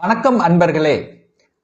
வணக்கம் அன்பர்களே.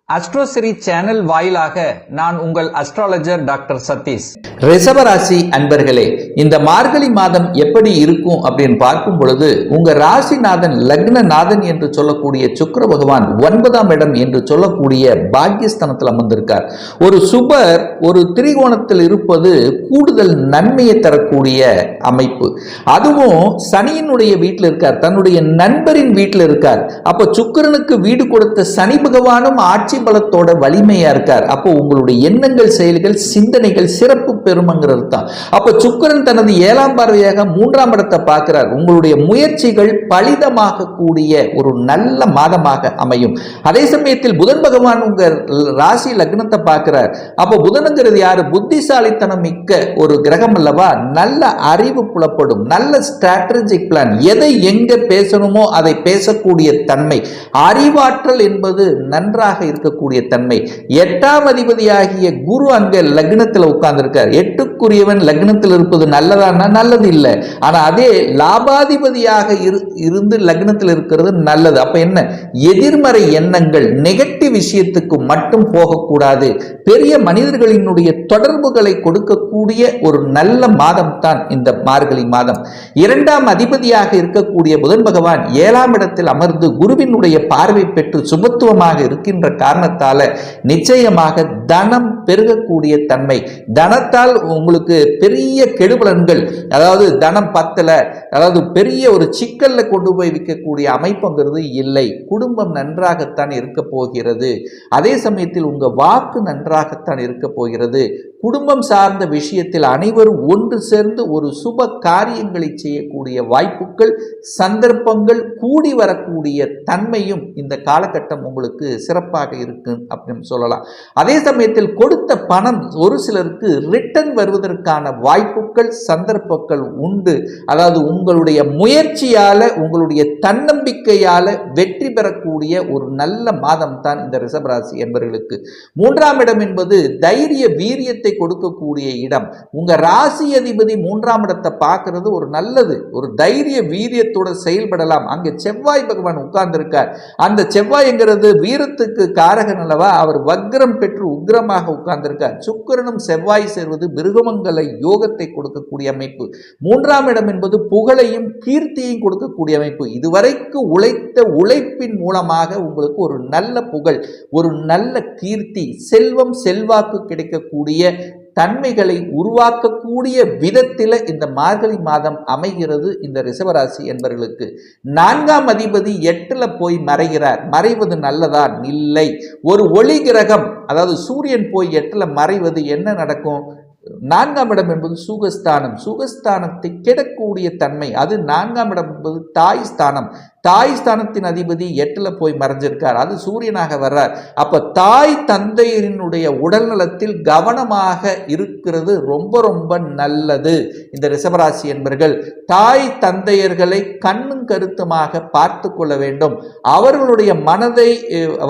அஸ்ட்ரோசிரி சேனல் வாயிலாக நான் உங்கள் அஸ்ட்ராலஜர் டாக்டர் சதீஷ். ரிஷபராசி அன்பர்களே, இந்த மார்கழி மாதம் எப்படி இருக்கும் அப்படின்னு பார்க்கும் பொழுது உங்க ராசிநாதன் லக்னநாதன் என்று சொல்லக்கூடிய சுக்கிர பகவான் 9ஆம் இடம் என்று சொல்லக்கூடிய பாக்கியஸ்தானத்தில் அமர்ந்திருக்கார். ஒரு சுபர் ஒரு திரிகோணத்தில் இருப்பது கூடுதல் நன்மையை தரக்கூடிய அமைப்பு. அதுவும் சனியினுடைய வீட்டில் இருக்கார், தன்னுடைய நண்பரின் வீட்டில் இருக்கார். அப்ப சுக்கிரனுக்கு வீடு கொடுத்த சனி பகவானும் ஆட்சி பலத்தோட வலிமையா இருக்கார். அப்போ உங்களுடைய எண்ணங்கள், செயல்கள், சிந்தனைகள் சிறப்பு பெருமைங்கிறது தான். அப்ப சுக்கிரன் தனது 7ஆம் பார்வையாக 3ஆம் இடத்தை பார்க்கிறார். உங்களுடைய முயற்சிகள் பலிதமாக கூடிய ஒரு நல்ல மாதமாக அமையும். அதே சமயத்தில் புதன் பகவான் உங்க ராசி லக்னத்தை பார்க்கிறார். அப்போ புதனுங்கிறது யாரு? புத்திசாலித்தனம் மிக்க ஒரு கிரகம் அல்லவா? நல்ல அறிவு புலப்படும், நல்ல ஸ்ட்ராட்டஜிக் பிளான், எதை எங்க பேசணுமோ அதை பேசக்கூடிய தன்மை, அறிவாற்றல் என்பது நன்றாக இருக்கக்கூடிய தன்மை. 8ஆம் அதிபதியாகிய குரு அங்க லக்னத்தில் உட்கார்ந்து இருக்கார். 8க்குரியவன் லக்னத்தில் இருப்பது நல்லதானா? நல்லது இல்லை. ஆனா அதே லாபாதிபதியாக இருந்து லக்னத்தில் இருக்கிறது நல்லது. அப்ப என்ன? எதிர்மறை எண்ணங்கள், நெகட்டிவ் விஷயத்துக்கு மட்டும் போகக்கூடாது. பெரிய மனிதர்களினுடைய தொடர்புகளை கொடுக்கக்கூடிய ஒரு நல்ல மாதம் தான் இந்த மார்கழி மாதம். 2ஆம் அதிபதியாக இருக்கக்கூடிய புதன் பகவான் 7ஆம் இடத்தில் அமர்ந்து குருவினுடைய பார்வை பெற்று சுபத்துவமாக இருக்கின்ற காரணத்தால நிச்சயமாக தனம் பெருகக்கூடிய தன்மை. தனத்தால் உங்களுக்கு பெரிய கெடுபலன்கள், அதாவது தனம் பத்தல, அதாவது பெரிய ஒரு சிக்கல்ல கொண்டு போய் வைக்கக்கூடிய அமைப்புங்கிறது இல்லை. குடும்பம் நன்றாகத்தான் இருக்க போகிறது. அதே சமயத்தில் உங்க வாக்கு நன்றாகத்தான் இருக்க போகிறது. குடும்பம் சார்ந்த விஷயத்தில் அனைவரும் ஒன்று சேர்ந்து ஒரு சுப காரியங்களை செய்யக்கூடிய வாய்ப்புகள், சந்தர்ப்பங்கள் கூடி வரக்கூடிய தன்மையும் இந்த காலகட்டம் உங்களுக்கு சிறப்பாக இருக்கு அப்படின்னு சொல்லலாம். அதே சமயத்தில் கொடுத்த பணம் ஒரு சிலருக்கு ரிட்டர்ன் வருவதற்கான வாய்ப்புகள், சந்தர்ப்பங்கள் உண்டு. அதாவது உங்களுடைய முயற்சியால, உங்களுடைய தன்னம்பிக்கையால வெற்றி பெறக்கூடிய ஒரு நல்ல மாதம் தான் இந்த ரிஷபராசி என்பவர்களுக்கு. 3ஆம் இடம் என்பது தைரிய வீரியத்தை கொடுக்கக்கூடிய இடம். உங்க ராசி அதிபதி 3ஆம் இடத்தை பார்க்கிறது ஒரு நல்லது. ஒரு தைரிய வீரியத்தோட செயல்படலாம். அங்க செவ்வாய் பகவான் உட்கார்ந்து இருக்கார். அந்த செவ்வாய்ங்கிறது வீரத்துக்கு காரகன் அல்லவா? அவர் வக்ரம் பெற்று உக்ரமாக உட்கார்ந்து இருக்கார். சுக்கிரனும் செவ்வாய் சேர்வது மிருகமங்கல யோகத்தை கொடுக்கக்கூடிய அமைப்பு. 3ஆம் இடம் என்பது புகழையும் கீர்த்தியையும் கொடுக்கக்கூடிய அமைப்பு. இதுவரைக்கு உழைத்த உழைப்பின் மூலமாக உங்களுக்கு ஒரு நல்ல புகழ், ஒரு நல்ல கீர்த்தி, செல்வம், செல்வாக்கு கிடைக்கக்கூடிய தன்மைகளை உருவாக்கக்கூடிய விதத்தில் இந்த மார்கழி மாதம் அமைகிறது இந்த ரிஷபராசி என்பவர்களுக்கு. 4ஆம் அதிபதி 8ல போய் மறைகிறார். மறைவது நல்லதா? இல்லை. ஒரு ஒளி கிரகம், அதாவது சூரியன் போய் 8ல மறைவது என்ன நடக்கும்? 4ஆம் இடம் என்பது சுகஸ்தானம். சுகஸ்தானத்தை கெடக்கூடிய தன்மை. அது 4ஆம் இடம் என்பது தாய் ஸ்தானம். தாய் ஸ்தானத்தின் அதிபதி 8ல போய் மறைஞ்சிருக்கார். அது சூரியனாக வர்றார். அப்ப தாய் தந்தையரினுடைய உடல் நலத்தில் கவனமாக இருக்கிறது ரொம்ப ரொம்ப நல்லது. இந்த ரிஷபராசி என்பவர்கள் தாய் தந்தையர்களை கண்ணும் கருத்துமாக பார்த்து கொள்ள வேண்டும். அவர்களுடைய மனதை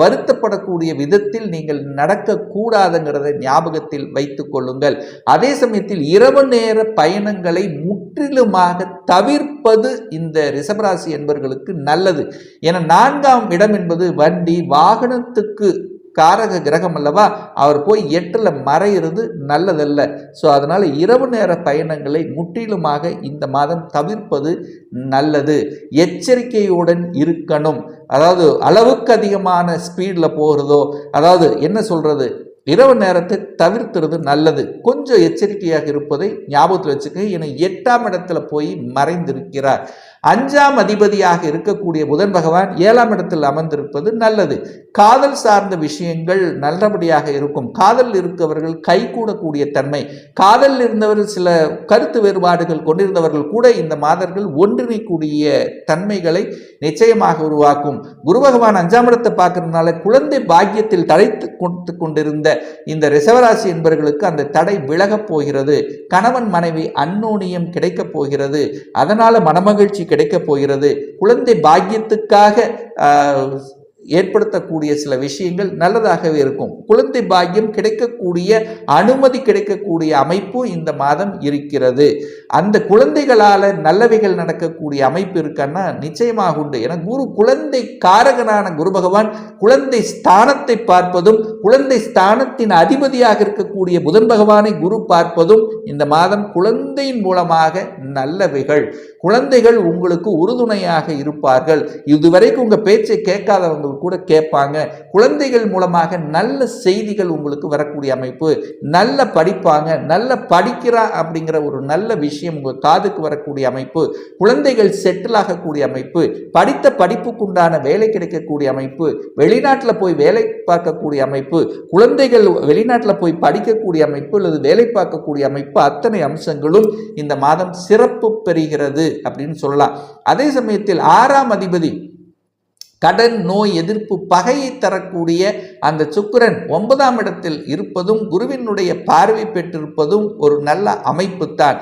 வருத்தப்படக்கூடிய விதத்தில் நீங்கள் நடக்கக்கூடாதுங்கிறதை ஞாபகத்தில் வைத்துக் கொள்ளுங்கள். அதே சமயத்தில் இரவு நேர பயணங்களை முற்றிலுமாக தவிர்ப்பது இந்த ரிஷபராசி என்பவர்களுக்கு நல்லது. என 4ஆம் இடம் என்பது வண்டி வாகனத்துக்கு காரக கிரகம் அல்லவா? அவர் போய் 8ல மறைகிறது நல்லதல்ல. ஸோ அதனால இரவு நேர பயணங்களை முற்றிலுமாக இந்த மாதம் தவிர்ப்பது நல்லது. எச்சரிக்கையுடன் இருக்கணும். அதாவது அளவுக்கு அதிகமான ஸ்பீடில் போகிறதோ, அதாவது என்ன சொல்றது, இரவு நேரத்தை தவிர்த்துறது நல்லது. கொஞ்சம் எச்சரிக்கையாக இருப்பதை ஞாபகத்தில் வச்சுக்க. என 8ஆம் இடத்துல போய் மறைந்திருக்கிறார். 5ஆம் அதிபதியாக இருக்கக்கூடிய புதன் பகவான் 7ஆம் இடத்தில் அமர்ந்திருப்பது நல்லது. காதல் சார்ந்த விஷயங்கள் நல்லபடியாக இருக்கும். காதல் இருக்கவர்கள் கை கூடக்கூடிய தன்மை. காதல் இருந்தவர்கள் சில கருத்து வேறுபாடுகள் கொண்டிருந்தவர்கள் கூட இந்த மாதர்கள் ஒன்றிணைக்கூடிய தன்மைகளை நிச்சயமாக உருவாக்கும். குரு பகவான் 5ஆம் இடத்தை பார்க்கறதுனால குழந்தை பாக்கியத்தில் தடைத்து கொண்டிருந்த இந்த ரிஷபராசி என்பவர்களுக்கு அந்த தடை விலகப் போகிறது. கணவன் மனைவி அந்யோன்யம் கிடைக்கப் போகிறது. அதனால மனமகிழ்ச்சி கிடைக்கப் போகிறது. குழந்தை பாக்கியத்துக்காக ஏற்படுத்தக்கூடிய சில விஷயங்கள் நல்லதாகவே இருக்கும். குழந்தை பாக்கியம் கிடைக்கக்கூடிய அனுமதி கிடைக்கக்கூடிய அமைப்பு இந்த மாதம் இருக்கிறது. அந்த குழந்தைகளால நல்லவைகள் நடக்கக்கூடிய அமைப்பு இருக்கான்னா நிச்சயமாக உண்டு. என குரு குழந்தை காரகனான குரு பகவான் குழந்தை ஸ்தானத்தை பார்ப்பதும் குழந்தை ஸ்தானத்தின் அதிபதியாக இருக்கக்கூடிய புதன் பகவானை குரு பார்ப்பதும் இந்த மாதம் குழந்தையின் மூலமாக நல்லவைகள். குழந்தைகள் உங்களுக்கு உறுதுணையாக இருப்பார்கள். இதுவரைக்கும் உங்க பேச்சை கேட்காதவங்க கூட கேட்பாங்க. குழந்தைகள் மூலமாக நல்ல செய்திகள் உங்களுக்கு வரக்கூடிய அமைப்பு. நல்ல படிப்பாங்க, நல்ல படிக்கிறா அப்படிங்கிற ஒரு நல்ல விஷயம் உங்க காதுக்கு வரக்கூடிய அமைப்பு. குழந்தைகள் செட்டில் ஆகக்கூடிய அமைப்பு. படித்த படிப்புக்குண்டான வேலை கிடைக்கக்கூடிய அமைப்பு. வெளிநாட்டில் போய் வேலை பார்க்கக்கூடிய அமைப்பு. குழந்தைகள் வெளிநாட்டில் போய் படிக்கக்கூடிய அமைப்பு அல்லது வேலை பார்க்கக்கூடிய அமைப்பு. அத்தனை அம்சங்களும் இந்த மாதம் சிறப்பு பெறுகிறது அப்படின்னு சொல்லலாம். அதே சமயத்தில் 6ஆம் அதிபதி கடன், நோய், எதிர்ப்பு, பகையை தரக்கூடிய அந்த சுக்கிரன் 9ஆம் இடத்தில் இருப்பதும் குருவினுடைய பார்வை பெற்றிருப்பதும் ஒரு நல்ல அமைப்பு தான்.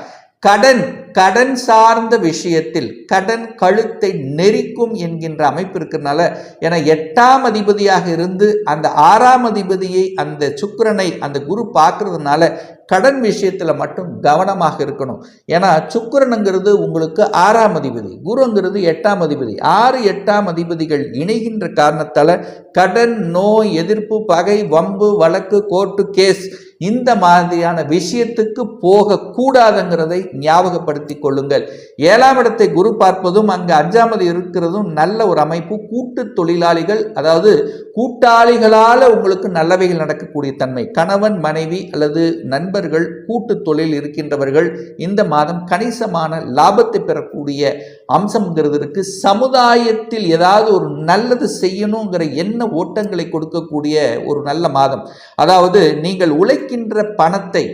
கடன் சார்ந்த விஷயத்தில் கடன் கழுத்தை நெரிக்கும் என்கின்ற அமைப்பு இருக்கிறதுனால, என 8ஆம் அதிபதியாக இருந்து அந்த 6ஆம் அதிபதியை அந்த சுக்கிரனை அந்த குரு பார்க்கறதுனால கடன் விஷயத்துல மட்டும் கவனமாக இருக்கணும். ஏன்னா சுக்கிரனுங்கிறது உங்களுக்கு 6ஆம் அதிபதி, குருங்கிறது 8ஆம் அதிபதி. 6, 8ஆம் அதிபதிகள் இணைகின்ற காரணத்தால கடன், நோய், எதிர்ப்பு, பகை, வம்பு, வழக்கு, கோர்ட்டு கேஸ் இந்த மாதிரியான விஷயத்துக்கு போகக்கூடாதுங்கிறதை ஞாபகப்படுத்திக் கொள்ளுங்கள். 7ஆம் இடத்தை குரு பார்ப்பதும் அங்கு 5ஆம் இருக்கிறதும் நல்ல ஒரு அமைப்பு. கூட்டு தொழிலாளிகள், அதாவது கூட்டாளிகளால உங்களுக்கு நல்லவைகள் நடக்கக்கூடிய தன்மை. கணவன், மனைவி அல்லது நண்பர்கள், கூட்டு தொழில் இருக்கின்றவர்கள் இந்த மாதம் கணிசமான லாபத்தை பெறக்கூடிய அம்சம்ங்கிறது இருக்கு. சமுதாயத்தில் ஏதாவது ஒரு நல்லது செய்யணுங்கிற எண்ண ஓட்டங்களை கொடுக்கக்கூடிய ஒரு நல்ல மாதம். அதாவது நீங்கள் உழைக்கின்ற பணத்தை,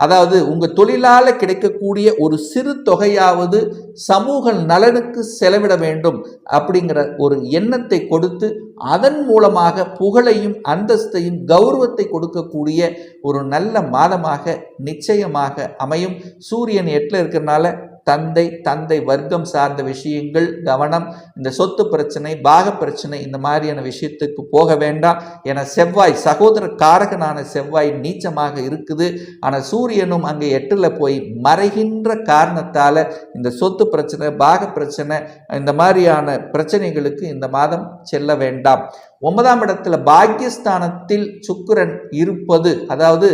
அதாவது உங்க தொழிலால கிடைக்கக்கூடிய ஒரு சிறு தொகையாவது சமூக நலனுக்கு செலவிட வேண்டும் அப்படிங்கிற ஒரு எண்ணத்தை கொடுத்து அதன் மூலமாக புகழையும் அந்தஸ்தையும் கௌரவத்தை கொடுக்கக்கூடிய ஒரு நல்ல மாதமாக நிச்சயமாக அமையும். சூரியன் 8ல் இருக்கிறதுனால தந்தை வர்க்கம் சார்ந்த விஷயங்கள் கவனம். இந்த சொத்து பிரச்சனை, பாக பிரச்சனை இந்த மாதிரியான விஷயத்துக்கு போக வேண்டாம். என செவ்வாய், சகோதர காரகனான செவ்வாய் நீச்சமாக இருக்குது. ஆனால் சூரியனும் அங்கே 8ல் போய் மறைகின்ற காரணத்தால இந்த சொத்து பிரச்சனை, பாக பிரச்சனை இந்த மாதிரியான பிரச்சனைகளுக்கு இந்த மாதம் செல்ல வேண்டாம். 9ஆம் இடத்துல பாக்கியஸ்தானத்தில் சுக்கிரன் இருப்பது, அதாவது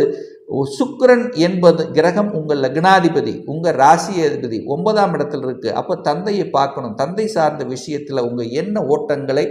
சுக்கிரன் என்பது கிரகம் உங்கள் லக்னாதிபதி, உங்க ராசி அதிபதி 9ஆம் இடத்துல இருக்கு. அப்போ தந்தையை பார்க்கணும். தந்தை சார்ந்த விஷயத்துல உங்க எண்ண ஓட்டங்களை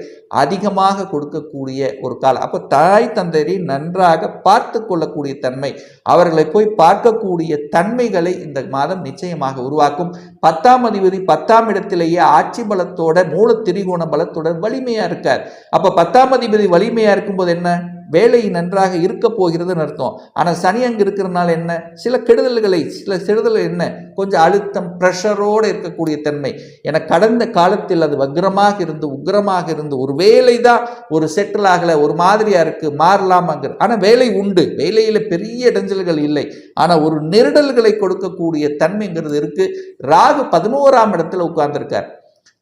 அதிகமாக கொடுக்கக்கூடிய ஒரு காலம். அப்போ தாய் தந்தையை நன்றாக பார்த்து கொள்ளக்கூடிய தன்மை, அவர்களை போய் பார்க்கக்கூடிய தன்மைகளை இந்த மாதம் நிச்சயமாக உருவாக்கும். 10ஆம் அதிபதி 10ஆம் இடத்திலேயே ஆட்சி பலத்தோட, மூல திரிகோண பலத்தோட வலிமையா இருக்கார். அப்ப 10ஆம் அதிபதி வலிமையா இருக்கும்போது என்ன, வேலை நன்றாக இருக்க போகிறதுன்னு அர்த்தம். ஆனால் சனி அங்கு இருக்கிறதுனால என்ன, சில கெடுதல் என்ன, கொஞ்சம் அழுத்தம், ப்ரெஷரோடு இருக்கக்கூடிய தன்மை. என கடந்த காலத்தில் அது வக்ரமாக இருந்து உக்ரமாக இருந்து ஒரு வேலை தான் ஒரு செட்டில் ஆகலை, ஒரு மாதிரியா இருக்கு, மாறலாமாங்கிற. ஆனால் வேலை உண்டு, வேலையில பெரிய இடைஞ்சல்கள் இல்லை, ஆனால் ஒரு நெருடல்களை கொடுக்கக்கூடிய தன்மைங்கிறது இருக்கு. ராகு 11ஆம் இடத்துல உட்கார்ந்திருக்கார்.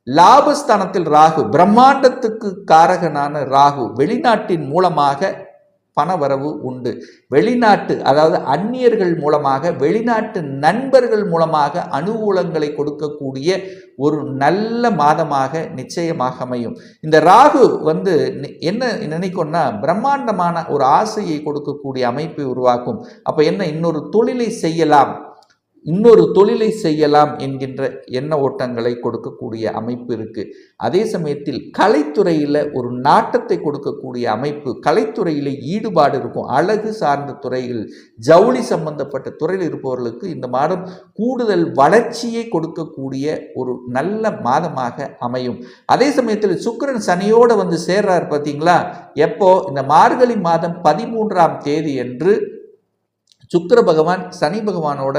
லாபஸ்தானத்தில் ராகு, பிரம்மாண்டத்துக்கு காரகனான ராகு. வெளிநாட்டின் மூலமாக பணவரவு உண்டு. வெளிநாட்டு, அதாவது அந்நியர்கள் மூலமாக, வெளிநாட்டு நண்பர்கள் மூலமாக அனுகூலங்களை கொடுக்கக்கூடிய ஒரு நல்ல மாதமாக நிச்சயமாக அமையும். இந்த ராகு என்ன நினைக்கும்னா, பிரம்மாண்டமான ஒரு ஆசையை கொடுக்கக்கூடிய அமைப்பை உருவாக்கும். அப்ப என்ன, இன்னொரு தொழிலை செய்யலாம் என்கின்ற எண்ண ஓட்டங்களை கொடுக்கக்கூடிய அமைப்பு இருக்கு. அதே சமயத்தில் கலைத்துறையில் ஒரு நாட்டத்தை கொடுக்கக்கூடிய அமைப்பு, கலைத்துறையில் ஈடுபாடு இருக்கும். அழகு சார்ந்த துறைகள், ஜவுளி சம்பந்தப்பட்ட துறையில் இருப்பவர்களுக்கு இந்த மாதம் கூடுதல் வளர்ச்சியை கொடுக்கக்கூடிய ஒரு நல்ல மாதமாக அமையும். அதே சமயத்தில் சுக்கிரன் சனியோடு சேர்றார் பார்த்தீங்களா, எப்போ, இந்த மார்கழி மாதம் 13ஆம் தேதி என்று சுக்கிர பகவான் சனி பகவானோட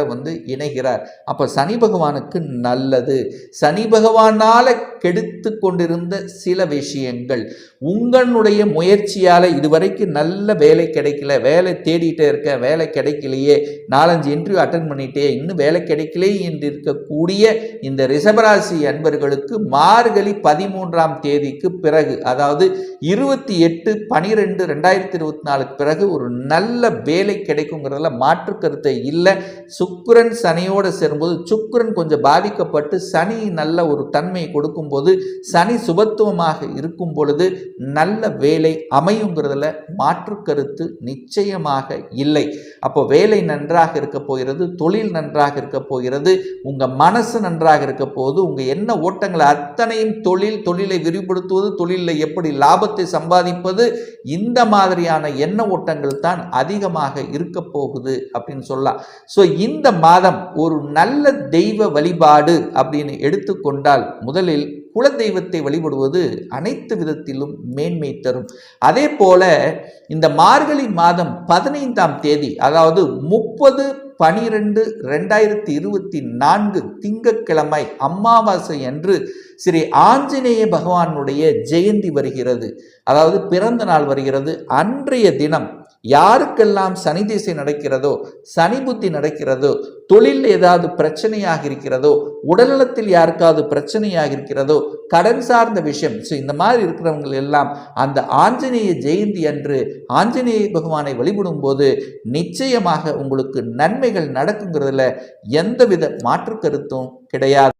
இணைகிறார். அப்ப சனி பகவானுக்கு நல்லது. சனி பகவானால கெடுத்து கொண்டிருந்த சில விஷயங்கள், உங்களுடைய முயற்சியால் இதுவரைக்கும் நல்ல வேலை கிடைக்கல, வேலை தேடிட்டே இருக்கேன், வேலை கிடைக்கலையே, 4-5 இன்டர்வியூ அட்டன் பண்ணிட்டே இன்னும் வேலை கிடைக்கலையே என்று இருக்கக்கூடிய இந்த ரிஷபராசி அன்பர்களுக்கு மார்கழி 13ஆம் தேதிக்கு பிறகு, அதாவது 28/12/2024 பிறகு ஒரு நல்ல வேலை கிடைக்குங்கிறதுல மாற்று கருத்தை இல்லை. சுக்கிரன் சனியோடு சேரும்போது சுக்கிரன் கொஞ்சம் பாதிக்கப்பட்டு சனி நல்ல ஒரு தன்மையை கொடுக்கும்போது, சனி சுபத்துவமாக இருக்கும் பொழுது நல்ல வேலை அமையுங்கிறதுல மாற்று கருத்து நிச்சயமாக இல்லை. அப்போ வேலை நன்றாக இருக்க போகிறது, தொழில் நன்றாக இருக்க போகிறது, உங்க மனசு நன்றாக இருக்க போகுது, உங்க எண்ண ஓட்டங்கள் அத்தனையும் தொழிலை விரிவுபடுத்துவது, தொழிலில் எப்படி லாபத்தை சம்பாதிப்பது, இந்த மாதிரியான எண்ண ஓட்டங்கள் தான் அதிகமாக இருக்க போகுது அப்படின்னு சொல்லலாம். ஸோ இந்த மாதம் ஒரு நல்ல தெய்வ வழிபாடு அப்படின்னு எடுத்துக்கொண்டால், முதலில் குலதெய்வத்தை வழிபடுவது அனைத்து விதத்திலும் மேன்மை தரும். அதே போல இந்த மார்கழி மாதம் 15ஆம் தேதி, அதாவது 30/12/2024 திங்கட்கிழமை அமாவாசை அன்று ஸ்ரீ ஆஞ்சநேய பகவானுடைய ஜெயந்தி வருகிறது, அதாவது பிறந்த நாள் வருகிறது. அன்றைய தினம் யாருக்கெல்லாம் சனி திசை நடக்கிறதோ, சனி புத்தி நடக்கிறதோ, தொழில் ஏதாவது பிரச்சனையாக இருக்கிறதோ, உடல்நலத்தில் யாருக்காவது பிரச்சனையாக இருக்கிறதோ, கடன் சார்ந்த விஷயம், இந்த மாதிரி இருக்கிறவங்க எல்லாம் அந்த ஆஞ்சநேய ஜெயந்தி அன்று ஆஞ்சநேய பகவானை வழிபடும் போது நிச்சயமாக உங்களுக்கு நன்மைகள் நடக்குங்கிறதுல எந்தவித மாற்று கருத்தும் கிடையாது.